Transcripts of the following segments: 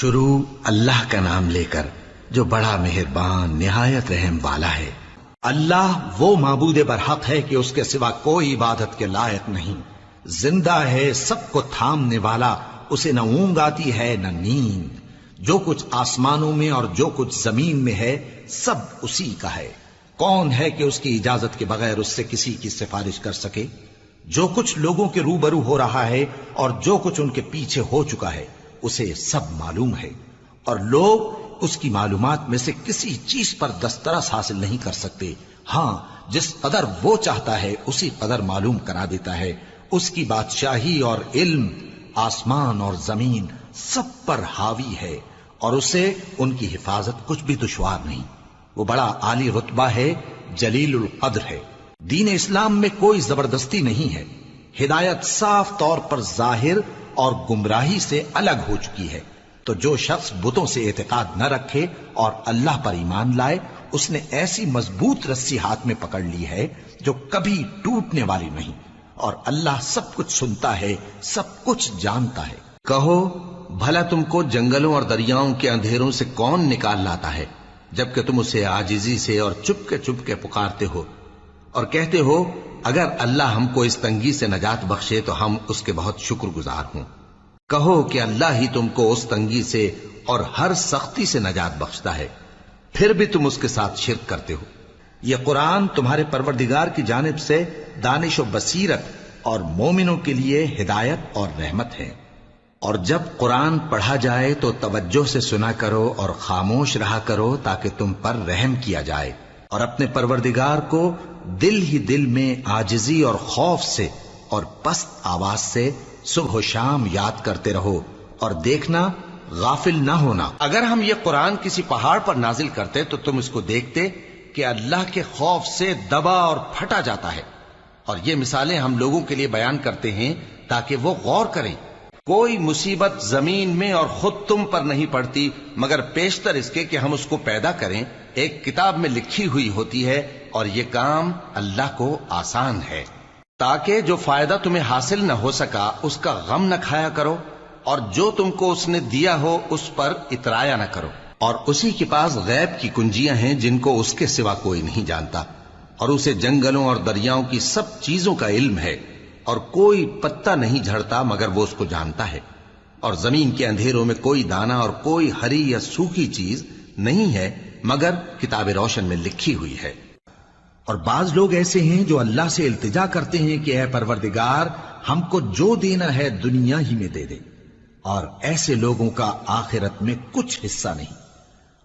شروع اللہ کا نام لے کر جو بڑا مہربان نہایت رحم والا ہے۔ اللہ وہ معبود برحق ہے کہ اس کے سوا کوئی عبادت کے لائق نہیں، زندہ ہے، سب کو تھامنے والا، اسے نہ اونگ آتی ہے نہ نیند۔ جو کچھ آسمانوں میں اور جو کچھ زمین میں ہے سب اسی کا ہے۔ کون ہے کہ اس کی اجازت کے بغیر اس سے کسی کی سفارش کر سکے؟ جو کچھ لوگوں کے روبرو ہو رہا ہے اور جو کچھ ان کے پیچھے ہو چکا ہے اسے سب معلوم ہے، اور لوگ اس کی معلومات میں سے کسی چیز پر دسترس حاصل نہیں کر سکتے۔ ہاں، جس قدر وہ چاہتا ہے اسی قدر معلوم کرا دیتا ہے۔ اس کی بادشاہی اور علم آسمان اور زمین سب پر حاوی ہے، اور اسے ان کی حفاظت کچھ بھی دشوار نہیں۔ وہ بڑا عالی رتبہ ہے، جلیل القدر ہے۔ دین اسلام میں کوئی زبردستی نہیں ہے، ہدایت صاف طور پر ظاہر اور گمراہی سے الگ ہو چکی ہے۔ تو جو شخص بتوں سے اعتقاد نہ رکھے اور اللہ پر ایمان لائے، اس نے ایسی مضبوط رسی ہاتھ میں پکڑ لی ہے جو کبھی ٹوٹنے والی نہیں، اور اللہ سب کچھ سنتا ہے، سب کچھ جانتا ہے۔ کہو بھلا تم کو جنگلوں اور دریاؤں کے اندھیروں سے کون نکال لاتا ہے، جبکہ تم اسے عاجزی سے اور چپ کے پکارتے ہو اور کہتے ہو اگر اللہ ہم کو اس تنگی سے نجات بخشے تو ہم اس کے بہت شکر گزار ہوں۔ کہو کہ اللہ ہی تم کو اس تنگی سے اور ہر سختی سے نجات بخشتا ہے، پھر بھی تم اس کے ساتھ شرک کرتے ہو۔ یہ قرآن تمہارے پروردگار کی جانب سے دانش و بصیرت اور مومنوں کے لیے ہدایت اور رحمت ہے۔ اور جب قرآن پڑھا جائے تو توجہ سے سنا کرو اور خاموش رہا کرو تاکہ تم پر رحم کیا جائے، اور اپنے پروردگار کو دل ہی دل میں عاجزی اور خوف سے اور پست آواز سے صبح و شام یاد کرتے رہو، اور دیکھنا غافل نہ ہونا۔ اگر ہم یہ قرآن کسی پہاڑ پر نازل کرتے تو تم اس کو دیکھتے کہ اللہ کے خوف سے دبا اور پھٹا جاتا ہے۔ اور یہ مثالیں ہم لوگوں کے لیے بیان کرتے ہیں تاکہ وہ غور کریں۔ کوئی مصیبت زمین میں اور خود تم پر نہیں پڑتی مگر پیشتر اس کے کہ ہم اس کو پیدا کریں، ایک کتاب میں لکھی ہوئی ہوتی ہے، اور یہ کام اللہ کو آسان ہے۔ تاکہ جو فائدہ تمہیں حاصل نہ ہو سکا اس کا غم نہ کھایا کرو، اور جو تم کو اس نے دیا ہو اس پر اترایا نہ کرو۔ اور اسی کے پاس غیب کی کنجیاں ہیں جن کو اس کے سوا کوئی نہیں جانتا، اور اسے جنگلوں اور دریاؤں کی سب چیزوں کا علم ہے، اور کوئی پتا نہیں جھڑتا مگر وہ اس کو جانتا ہے، اور زمین کے اندھیروں میں کوئی دانہ اور کوئی ہری یا سوکھی چیز نہیں ہے مگر کتاب روشن میں لکھی ہوئی ہے۔ اور بعض لوگ ایسے ہیں جو اللہ سے التجا کرتے ہیں کہ اے پروردگار ہم کو جو دینا ہے دنیا ہی میں دے دے، اور ایسے لوگوں کا آخرت میں کچھ حصہ نہیں۔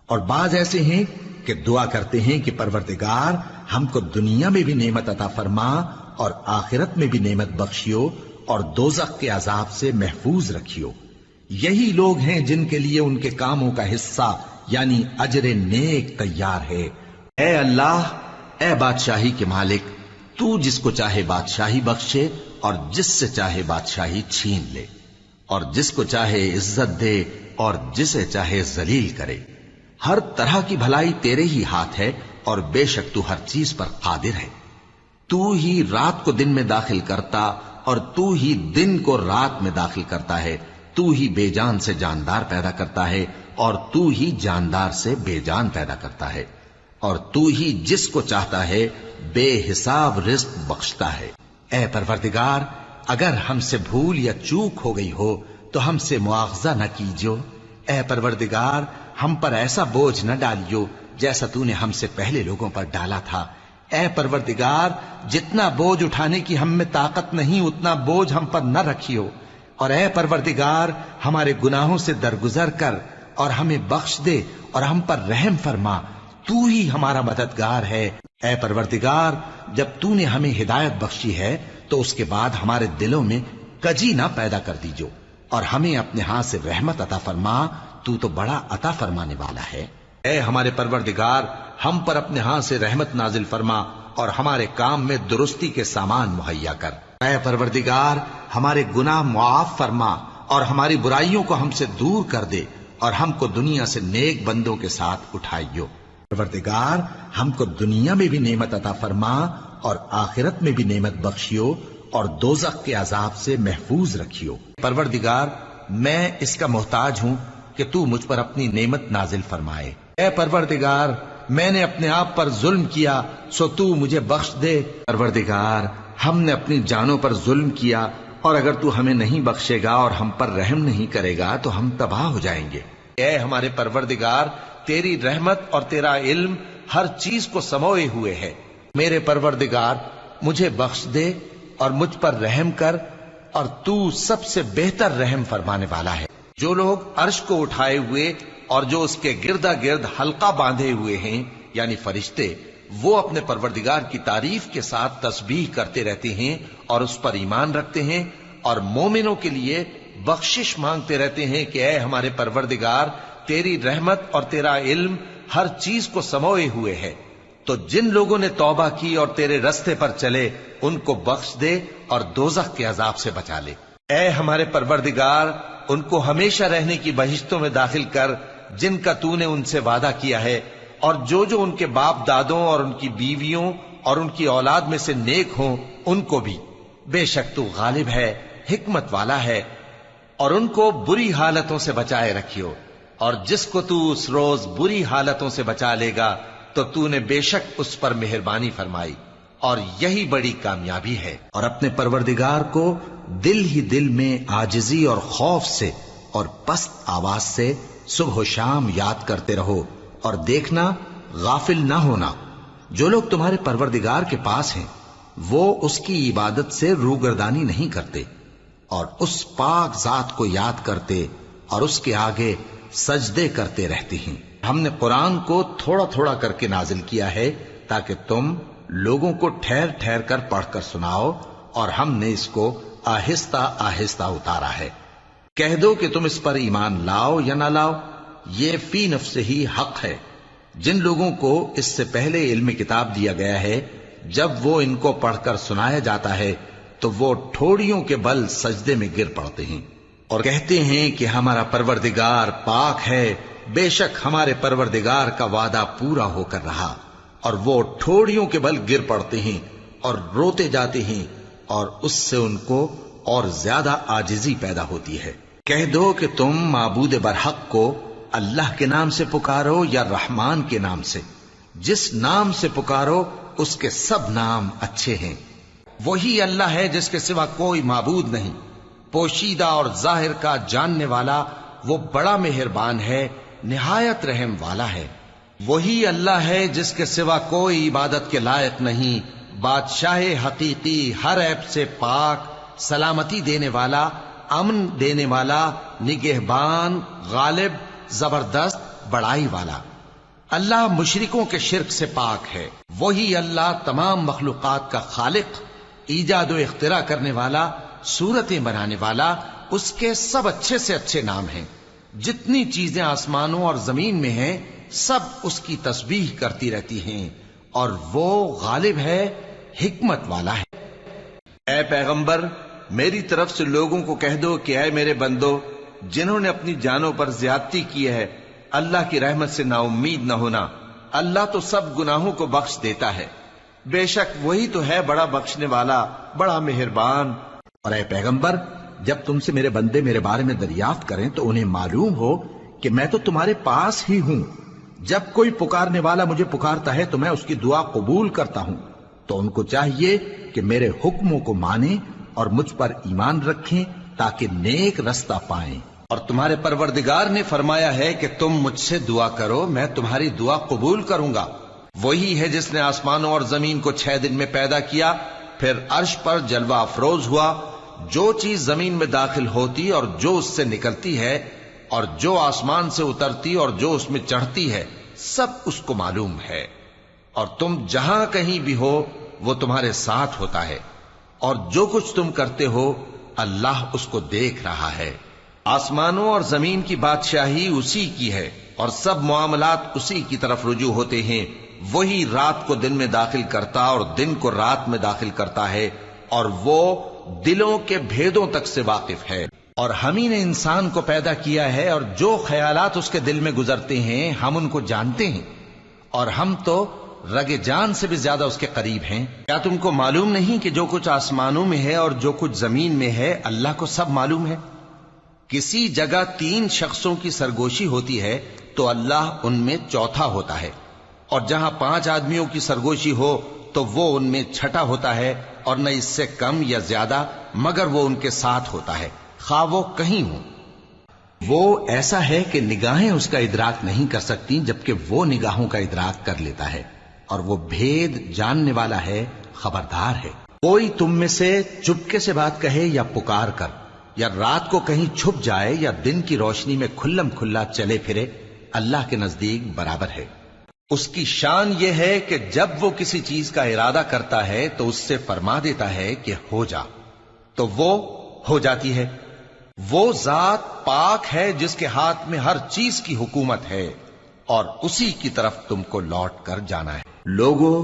اور بعض ایسے ہیں کہ دعا کرتے ہیں کہ پروردگار ہم کو دنیا میں بھی نعمت عطا فرما اور آخرت میں بھی نعمت بخشیو، اور دوزخ کے عذاب سے محفوظ رکھیو۔ یہی لوگ ہیں جن کے لیے ان کے کاموں کا حصہ یعنی اجر نیک تیار ہے۔ اے اللہ، اے بادشاہی کے مالک، تو جس کو چاہے بادشاہی بخشے اور جس سے چاہے بادشاہی چھین لے، اور جس کو چاہے عزت دے اور جسے چاہے ذلیل کرے۔ ہر طرح کی بھلائی تیرے ہی ہاتھ ہے، اور بے شک تو ہر چیز پر قادر ہے۔ تو ہی رات کو دن میں داخل کرتا اور تو ہی دن کو رات میں داخل کرتا ہے۔ تو ہی بے جان سے جاندار پیدا کرتا ہے، اور تو ہی جاندار سے بے جان پیدا کرتا ہے، اور تو ہی جس کو چاہتا ہے بے حساب رزق بخشتا ہے۔ اے پروردگار، اگر ہم سے بھول یا چوک ہو گئی ہو تو ہم سے مواخذہ نہ کیجو۔ اے پروردگار، ہم پر ایسا بوجھ نہ ڈالیو جیسا تو نے ہم سے پہلے لوگوں پر ڈالا تھا۔ اے پروردگار، جتنا بوجھ اٹھانے کی ہم میں طاقت نہیں اتنا بوجھ ہم پر نہ رکھیو، اور اے پروردگار ہمارے گناہوں سے درگزر کر اور ہمیں بخش دے اور ہم پر رحم فرما، تو ہی ہمارا مددگار ہے۔ اے پروردگار، جب تو نے ہمیں ہدایت بخشی ہے تو اس کے بعد ہمارے دلوں میں کجی نہ پیدا کر دیجو، اور ہمیں اپنے ہاتھ سے رحمت عطا فرما، تو بڑا عطا فرمانے والا ہے۔ اے ہمارے پروردگار، ہم پر اپنے ہاتھ سے رحمت نازل فرما اور ہمارے کام میں درستی کے سامان مہیا کر۔ اے پروردگار، ہمارے گناہ معاف فرما اور ہماری برائیوں کو ہم سے دور کر دے، اور ہم کو دنیا سے نیک بندوں کے ساتھ اٹھائیو۔ پروردگار، ہم کو دنیا میں بھی نعمت عطا فرما اور آخرت میں بھی نعمت بخشیو، اور دوزخ کے عذاب سے محفوظ رکھیو۔ پروردگار، میں اس کا محتاج ہوں کہ تو مجھ پر اپنی نعمت نازل فرمائے۔ اے پروردگار، میں نے اپنے آپ پر ظلم کیا سو تو مجھے بخش دے۔ پروردگار، ہم نے اپنی جانوں پر ظلم کیا، اور اگر تو ہمیں نہیں بخشے گا اور ہم پر رحم نہیں کرے گا تو ہم تباہ ہو جائیں گے۔ اے ہمارے پروردگار، تیری رحمت اور تیرا علم ہر چیز کو سموئے ہوئے ہے۔ میرے پروردگار، مجھے بخش دے اور مجھ پر رحم کر، اور تو سب سے بہتر رحم فرمانے والا ہے۔ جو لوگ عرش کو اٹھائے ہوئے اور جو اس کے گردا گرد حلقہ باندھے ہوئے ہیں یعنی فرشتے، وہ اپنے پروردگار کی تعریف کے ساتھ تسبیح کرتے رہتے ہیں اور اس پر ایمان رکھتے ہیں، اور مومنوں کے لیے بخشش مانگتے رہتے ہیں کہ اے ہمارے پروردگار، تیری رحمت اور تیرا علم ہر چیز کو سموئے ہوئے ہے۔ تو جن لوگوں نے توبہ کی اور تیرے رستے پر چلے ان کو بخش دے اور دوزخ کے عذاب سے بچا لے۔ اے ہمارے پروردگار، ان کو ہمیشہ رہنے کی بہشتوں میں داخل کر جن کا تو نے ان سے وعدہ کیا ہے، اور جو جو ان کے باپ دادوں اور ان کی بیویوں اور ان کی اولاد میں سے نیک ہوں ان کو بھی۔ بے شک تو غالب ہے، حکمت والا ہے۔ اور ان کو بری حالتوں سے بچائے رکھیو، اور جس کو تو اس روز بری حالتوں سے بچا لے گا تو نے بے شک اس پر مہربانی فرمائی، اور یہی بڑی کامیابی ہے۔ اور اپنے پروردگار کو دل ہی دل میں عاجزی اور خوف سے اور پست آواز سے صبح و شام یاد کرتے رہو، اور دیکھنا غافل نہ ہونا۔ جو لوگ تمہارے پروردگار کے پاس ہیں وہ اس کی عبادت سے روگردانی نہیں کرتے، اور اس پاک ذات کو یاد کرتے اور اس کے آگے سجدے کرتے رہتے ہیں۔ ہم نے قرآن کو تھوڑا تھوڑا کر کے نازل کیا ہے تاکہ تم لوگوں کو ٹھہر ٹھہر کر پڑھ کر سناؤ، اور ہم نے اس کو آہستہ آہستہ اتارا ہے۔ کہہ دو کہ تم اس پر ایمان لاؤ یا نہ لاؤ، یہ فی نفس ہی حق ہے۔ جن لوگوں کو اس سے پہلے علم کتاب دیا گیا ہے، جب وہ ان کو پڑھ کر سنایا جاتا ہے تو وہ ٹھوڑیوں کے بل سجدے میں گر پڑتے ہیں اور کہتے ہیں کہ ہمارا پروردگار پاک ہے، بے شک ہمارے پروردگار کا وعدہ پورا ہو کر رہا۔ اور وہ ٹھوڑیوں کے بل گر پڑتے ہیں اور روتے جاتے ہیں، اور اس سے ان کو اور زیادہ عاجزی پیدا ہوتی ہے۔ کہہ دو کہ تم معبود برحق کو اللہ کے نام سے پکارو یا رحمان کے نام سے، جس نام سے پکارو اس کے سب نام اچھے ہیں۔ وہی اللہ ہے جس کے سوا کوئی معبود نہیں، پوشیدہ اور ظاہر کا جاننے والا، وہ بڑا مہربان ہے، نہایت رحم والا ہے۔ وہی اللہ ہے جس کے سوا کوئی عبادت کے لائق نہیں، بادشاہ حقیقی، ہر عیب سے پاک، سلامتی دینے والا، امن دینے والا، نگہبان، غالب، زبردست، بڑائی والا۔ اللہ مشرکوں کے شرک سے پاک ہے۔ وہی اللہ تمام مخلوقات کا خالق، ایجاد و اختراع کرنے والا، صورتیں بنانے والا، اس کے سب اچھے سے اچھے نام ہیں۔ جتنی چیزیں آسمانوں اور زمین میں ہیں سب اس کی تسبیح کرتی رہتی ہیں، اور وہ غالب ہے، حکمت والا ہے۔ اے پیغمبر، میری طرف سے لوگوں کو کہہ دو کہ اے میرے بندو، جنہوں نے اپنی جانوں پر زیادتی کی ہے، اللہ کی رحمت سے نا امید نہ ہونا۔ اللہ تو سب گناہوں کو بخش دیتا ہے، بے شک وہی تو ہے بڑا بخشنے والا، بڑا مہربان۔ اور اے پیغمبر، جب تم سے میرے بندے میرے بارے میں دریافت کریں تو انہیں معلوم ہو کہ میں تو تمہارے پاس ہی ہوں۔ جب کوئی پکارنے والا مجھے پکارتا ہے تو میں اس کی دعا قبول کرتا ہوں۔ تو ان کو چاہیے کہ میرے حکموں کو مانیں اور مجھ پر ایمان رکھیں تاکہ نیک رستہ پائیں۔ اور تمہارے پروردگار نے فرمایا ہے کہ تم مجھ سے دعا کرو، میں تمہاری دعا قبول کروں گا۔ وہی ہے جس نے آسمانوں اور زمین کو 6 دن میں پیدا کیا، پھر عرش پر جلوہ افروز ہوا۔ جو چیز زمین میں داخل ہوتی اور جو اس سے نکلتی ہے، اور جو آسمان سے اترتی اور جو اس میں چڑھتی ہے، سب اس کو معلوم ہے۔ اور تم جہاں کہیں بھی ہو وہ تمہارے ساتھ ہوتا ہے، اور جو کچھ تم کرتے ہو اللہ اس کو دیکھ رہا ہے۔ آسمانوں اور زمین کی بادشاہی اسی کی ہے، اور سب معاملات اسی کی طرف رجوع ہوتے ہیں۔ وہی رات کو دن میں داخل کرتا اور دن کو رات میں داخل کرتا ہے، اور وہ دلوں کے بھیدوں تک سے واقف ہے۔ اور ہم ہی نے انسان کو پیدا کیا ہے، اور جو خیالات اس کے دل میں گزرتے ہیں ہم ان کو جانتے ہیں، اور ہم تو رگ جان سے بھی زیادہ اس کے قریب ہیں۔ کیا تم کو معلوم نہیں کہ جو کچھ آسمانوں میں ہے اور جو کچھ زمین میں ہے اللہ کو سب معلوم ہے؟ کسی جگہ 3 شخصوں کی سرگوشی ہوتی ہے تو اللہ ان میں چوتھا ہوتا ہے، اور جہاں 5 آدمیوں کی سرگوشی ہو تو وہ ان میں چھٹا ہوتا ہے، اور نہ اس سے کم یا زیادہ، مگر وہ ان کے ساتھ ہوتا ہے، خواہ وہ کہیں ہوں۔ وہ ایسا ہے کہ نگاہیں اس کا ادراک نہیں کر سکتی، جبکہ وہ نگاہوں کا ادراک کر لیتا ہے، اور وہ بھید جاننے والا ہے، خبردار ہے۔ کوئی تم میں سے چپکے سے بات کہے یا پکار کر، یا رات کو کہیں چھپ جائے یا دن کی روشنی میں کھلم کھلا چلے پھرے، اللہ کے نزدیک برابر ہے۔ اس کی شان یہ ہے کہ جب وہ کسی چیز کا ارادہ کرتا ہے تو اس سے فرما دیتا ہے کہ ہو جا، تو وہ ہو جاتی ہے۔ وہ ذات پاک ہے جس کے ہاتھ میں ہر چیز کی حکومت ہے، اور اسی کی طرف تم کو لوٹ کر جانا ہے۔ لوگوں،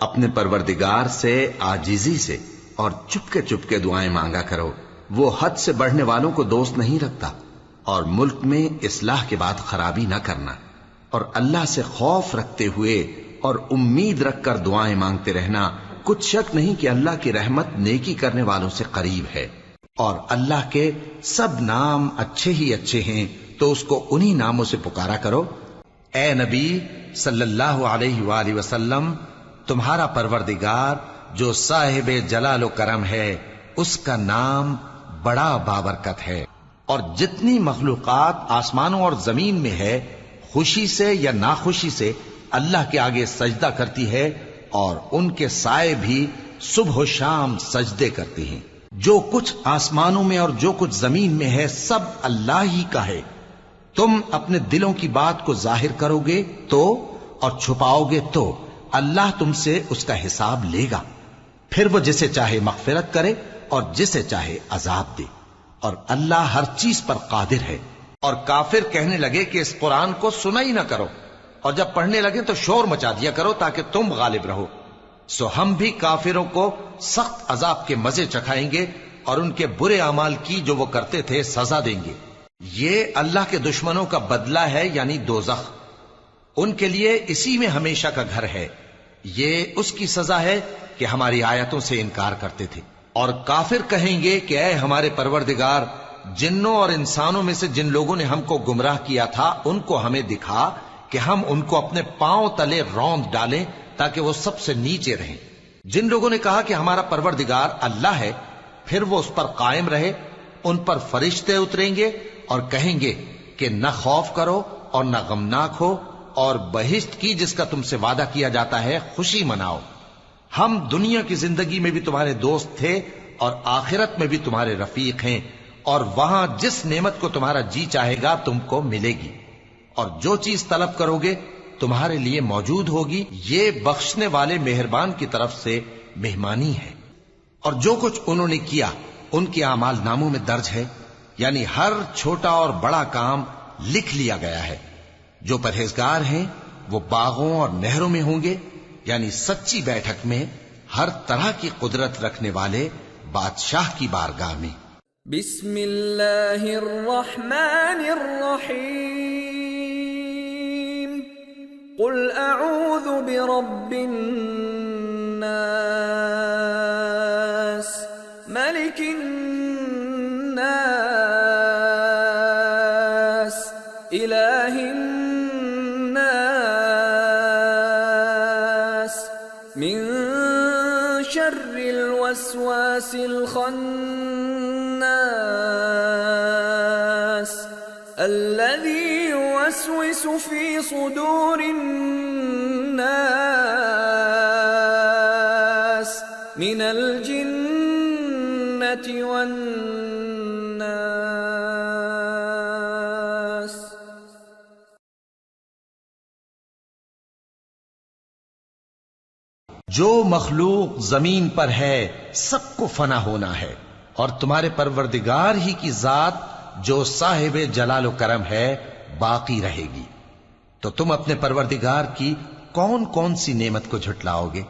اپنے پروردگار سے عاجزی سے اور چپکے چپکے دعائیں مانگا کرو۔ وہ حد سے بڑھنے والوں کو دوست نہیں رکھتا، اور ملک میں اصلاح کے بعد خرابی نہ کرنا، اور اللہ سے خوف رکھتے ہوئے اور امید رکھ کر دعائیں مانگتے رہنا۔ کچھ شک نہیں کہ اللہ کی رحمت نیکی کرنے والوں سے قریب ہے، اور اللہ کے سب نام اچھے ہی اچھے ہیں، تو اس کو انہی ناموں سے پکارا کرو۔ اے نبی صلی اللہ علیہ وآلہ وسلم، تمہارا پروردگار جو صاحب جلال و کرم ہے، اس کا نام بڑا بابرکت ہے، اور جتنی مخلوقات آسمانوں اور زمین میں ہے، خوشی سے یا ناخوشی سے اللہ کے آگے سجدہ کرتی ہے، اور ان کے سائے بھی صبح و شام سجدے کرتے ہیں۔ جو کچھ آسمانوں میں اور جو کچھ زمین میں ہے، سب اللہ ہی کا ہے۔ تم اپنے دلوں کی بات کو ظاہر کرو گے تو، اور چھپاؤ گے تو، اللہ تم سے اس کا حساب لے گا۔ پھر وہ جسے چاہے مغفرت کرے اور جسے چاہے عذاب دے، اور اللہ ہر چیز پر قادر ہے۔ اور کافر کہنے لگے کہ اس قرآن کو سنا ہی نہ کرو، اور جب پڑھنے لگے تو شور مچا دیا کرو تاکہ تم غالب رہو۔ سو ہم بھی کافروں کو سخت عذاب کے مزے چکھائیں گے، اور ان کے برے اعمال کی جو وہ کرتے تھے سزا دیں گے۔ یہ اللہ کے دشمنوں کا بدلہ ہے، یعنی دوزخ۔ ان کے لیے اسی میں ہمیشہ کا گھر ہے۔ یہ اس کی سزا ہے کہ ہماری آیتوں سے انکار کرتے تھے۔ اور کافر کہیں گے کہ اے ہمارے پروردگار، جنوں اور انسانوں میں سے جن لوگوں نے ہم کو گمراہ کیا تھا، ان کو ہمیں دکھا کہ ہم ان کو اپنے پاؤں تلے روند ڈالیں تاکہ وہ سب سے نیچے رہیں۔ جن لوگوں نے کہا کہ ہمارا پروردگار اللہ ہے، پھر وہ اس پر قائم رہے، ان پر فرشتے اتریں گے اور کہیں گے کہ نہ خوف کرو اور نہ غمناک ہو، اور بہشت کی جس کا تم سے وعدہ کیا جاتا ہے خوشی مناؤ۔ ہم دنیا کی زندگی میں بھی تمہارے دوست تھے، اور آخرت میں بھی تمہارے رفیق ہیں، اور وہاں جس نعمت کو تمہارا جی چاہے گا تم کو ملے گی، اور جو چیز طلب کرو گے تمہارے لیے موجود ہوگی۔ یہ بخشنے والے مہربان کی طرف سے مہمانی ہے۔ اور جو کچھ انہوں نے کیا ان کے اعمال ناموں میں درج ہے، یعنی ہر چھوٹا اور بڑا کام لکھ لیا گیا ہے۔ جو پرہیزگار ہیں وہ باغوں اور نہروں میں ہوں گے، یعنی سچی بیٹھک میں، ہر طرح کی قدرت رکھنے والے بادشاہ کی بارگاہ میں۔ بسم اللہ الرحمن الرحیم، قل اعوذ برب الناس، ملک الناس، الہ الناس، من شر الوسواس الخناس، الذي يوسوس في صدور الناس من الجنة والناس۔ جو مخلوق زمین پر ہے سب کو فنا ہونا ہے، اور تمہارے پروردگار ہی کی ذات جو صاحب جلال و کرم ہے باقی رہے گی۔ تو تم اپنے پروردگار کی کون کون سی نعمت کو جھٹلاؤ گے؟